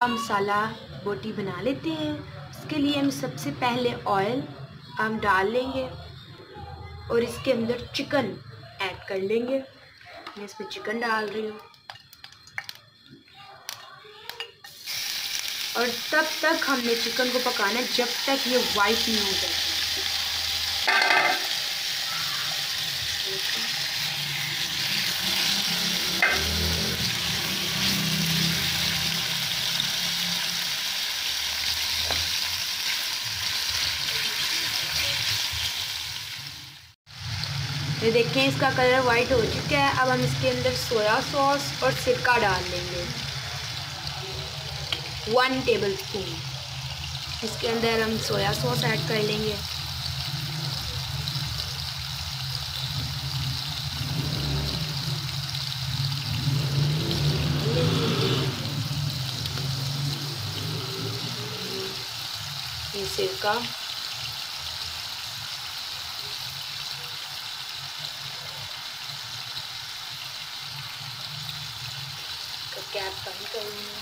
मसाला बोटी बना लेते हैं। इसके लिए हम सबसे पहले ऑयल हम डाल लेंगे और इसके अंदर चिकन ऐड कर लेंगे। मैं इसमें चिकन डाल रही हूँ और तब तक हमने चिकन को पकाना है जब तक ये वाइट नहीं हो जाए। ये देखें इसका कलर वाइट हो चुका है। अब हम इसके अंदर सोया सॉस और सिरका डाल लेंगे 1 टेबलस्पून। इसके अंदर हम सोया सॉस ऐड कर लेंगे। ये सिरका, कैप बंद कर लूँगी।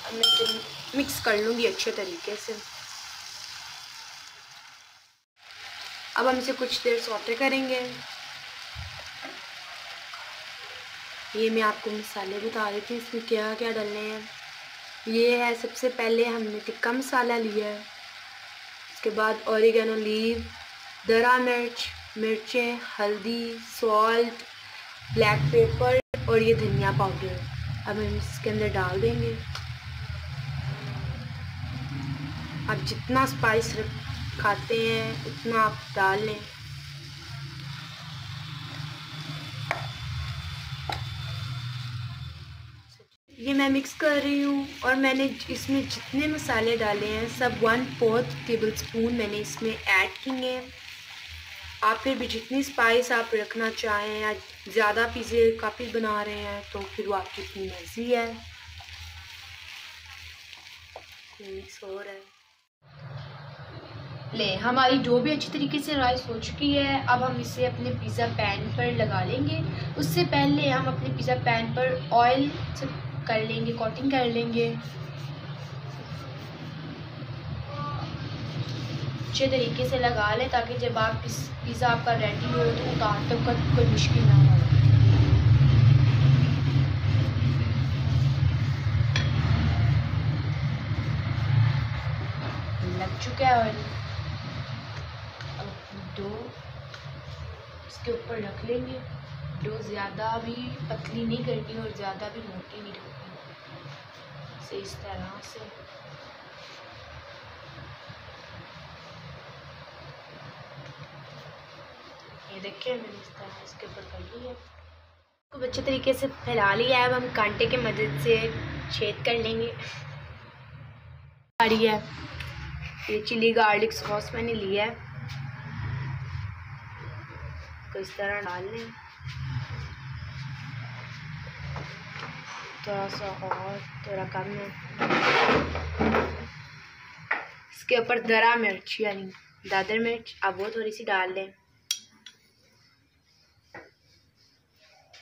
अब मैं इसे मिक्स कर लूँगी अच्छे तरीके से। अब हम इसे कुछ देर सौटे करेंगे। ये मैं आपको मसाले बता देती हूँ इसमें क्या क्या डालने हैं। ये है सबसे पहले हमने टिक्का मसाला लिया है, उसके बाद ऑरिगेनो लीव, दरा मिर्च, मिर्चें, हल्दी, सॉल्ट, ब्लैक पेपर और ये धनिया पाउडर। अब हम इसके अंदर डाल देंगे। आप जितना स्पाइस खाते हैं उतना आप डाल लें। ये मैं मिक्स कर रही हूँ और मैंने इसमें जितने मसाले डाले हैं सब 1/4 टेबलस्पून मैंने इसमें ऐड किए हैं। आप फिर भी जितनी स्पाइस आप रखना चाहें या ज़्यादा पिज़्ज़े का पीस बना रहे हैं तो फिर वो आपकी अपनी मर्ज़ी है। मिक्स हो रहा है। ले हमारी डो भी अच्छी तरीके से राइस हो चुकी है। अब हम इसे अपने पिज़्ज़ा पैन पर लगा लेंगे। उससे पहले हम अपने पिज़्ज़ा पैन पर ऑयल से कर लेंगे, कोटिंग कर लेंगे अच्छे तरीके से लगा लें ताकि जब आप पिज़्ज़ा आपका रेडी हो तो उतारते वक्त कोई मुश्किल ना हो। लग चुका है और अब डो इसके ऊपर रख लेंगे। डो ज़्यादा भी पतली नहीं करनी और ज़्यादा भी मोटी नहीं रखनी। से इस तरह से ये देखिए मैंने इस तरह इसके ऊपर कर लिया है। खूब अच्छे तरीके से फैला लिया है। अब हम कांटे की मदद से छेद कर लेंगे। है ये चिली गार्लिक सॉस मैंने लिया है, तो इस तरह डाल लें। थोड़ा सा और थोड़ा कम है। इसके ऊपर दरा मिर्च यानी दादर मिर्च अब वो थोड़ी सी डाल लें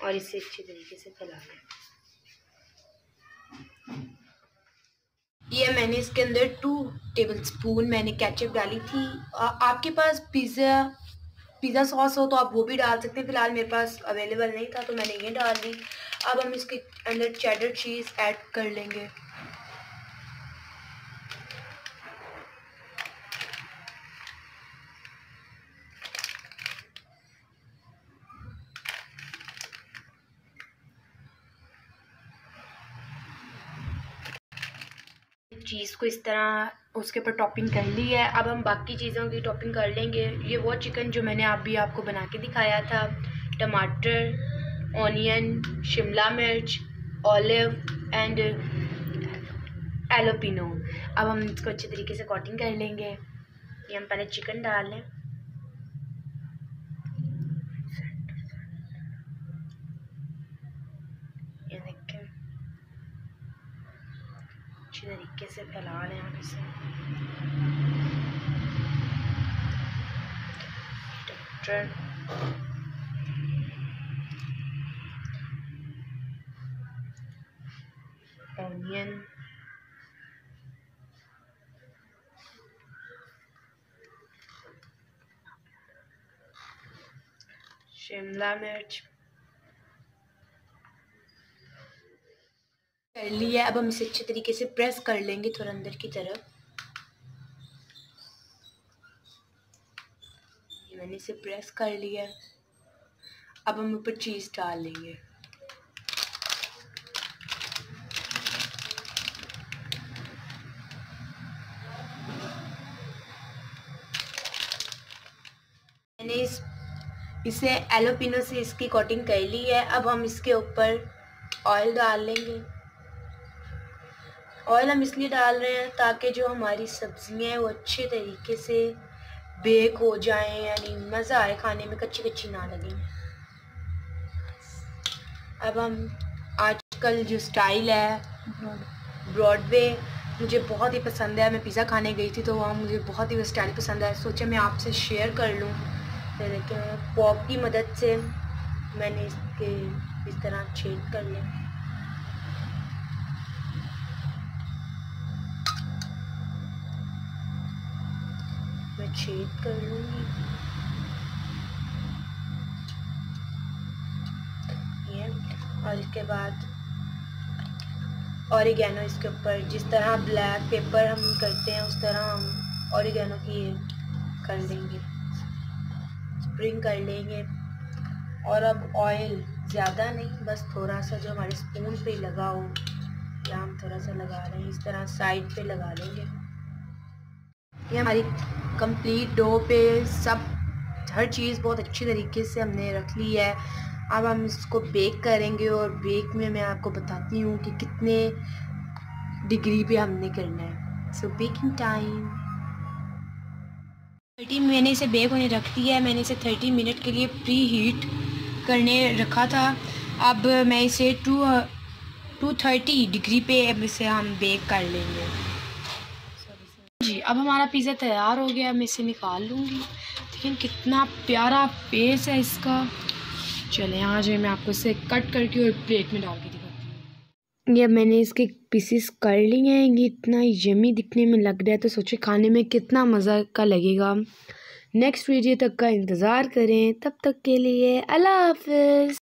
और इसे अच्छे तरीके से फैला लें। ये मैंने इसके अंदर 2 टेबलस्पून मैंने केचप डाली थी। आपके पास पिज़्ज़ा सॉस हो तो आप वो भी डाल सकते हैं। फ़िलहाल मेरे पास अवेलेबल नहीं था तो मैंने ये डाल दी। अब हम इसके अंदर चेडर चीज़ ऐड कर लेंगे। चीज़ को इस तरह उसके ऊपर टॉपिंग कर ली है। अब हम बाकी चीज़ों की टॉपिंग कर लेंगे। ये वो चिकन जो मैंने अभी आपको बना के दिखाया था, टमाटर, ऑनियन, शिमला मिर्च, ऑलिव एंड एलोपिनो। अब हम इसको अच्छे तरीके से कोटिंग कर लेंगे। ये हम पहले चिकन डाल लें। ये देखें अच्छे तरीके से फैला लें आप इसे। ऑनियन, शिमला मिर्च कर लिया। अब हम इसे अच्छे तरीके से प्रेस कर लेंगे थोड़ा अंदर की तरफ। ये मैंने इसे प्रेस कर लिया। अब हम ऊपर चीज़ डाल लेंगे। मैंने इसे एलोपिनो से इसकी कोटिंग कर ली है। अब हम इसके ऊपर ऑयल डाल लेंगे। ऑयल हम इसलिए डाल रहे हैं ताकि जो हमारी सब्जियां हैं वो अच्छे तरीके से बेक हो जाएं, यानी मज़ा आए खाने में, कच्ची कच्ची ना लगे। अब हम आजकल जो स्टाइल है ब्रॉडवे मुझे बहुत ही पसंद है। मैं पिज़्ज़ा खाने गई थी तो वहाँ मुझे बहुत ही वो स्टाइल पसंद है। सोचा मैं आपसे शेयर कर लूँ। लेकिन पॉप की मदद से मैंने इसके इस तरह छेद कर लिया। मैं छेद कर लूँगी ये। और इसके बाद ऑरिगेनो इसके ऊपर, जिस तरह ब्लैक पेपर हम करते हैं उस तरह हम ऑरिगेनो की कर लेंगे, स्प्रिंग कर लेंगे। और अब ऑयल ज़्यादा नहीं, बस थोड़ा सा जो हमारे स्पून पे लगा हो, या हम थोड़ा सा लगा रहे हैं, इस तरह साइड पे लगा लेंगे। ये हमारी कंप्लीट डो पे सब हर चीज़ बहुत अच्छी तरीके से हमने रख ली है। अब हम इसको बेक करेंगे और बेक में मैं आपको बताती हूँ कि कितने डिग्री पे हमने करना है। सो बेकिंग टाइम 30 मैंने इसे बेक होने रख दिया है। मैंने इसे 30 मिनट के लिए प्री हीट करने रखा था। अब मैं इसे 230 डिग्री पे अब इसे हम बेक कर लेंगे। जी अब हमारा पिज़्ज़ा तैयार हो गया। मैं इसे निकाल लूँगी। लेकिन कितना प्यारा फेस है इसका। चलें आ जाए, मैं आपको इसे कट करके और प्लेट में डाल के दिखाती हूँ। ये मैंने इसके पीसेस कर लिए हैं। ये इतना यमी दिखने में लग रहा है तो सोचे खाने में कितना मज़ा का लगेगा। नेक्स्ट वीडियो तक का इंतज़ार करें। तब तक के लिए अल्लाह हाफ़िज़।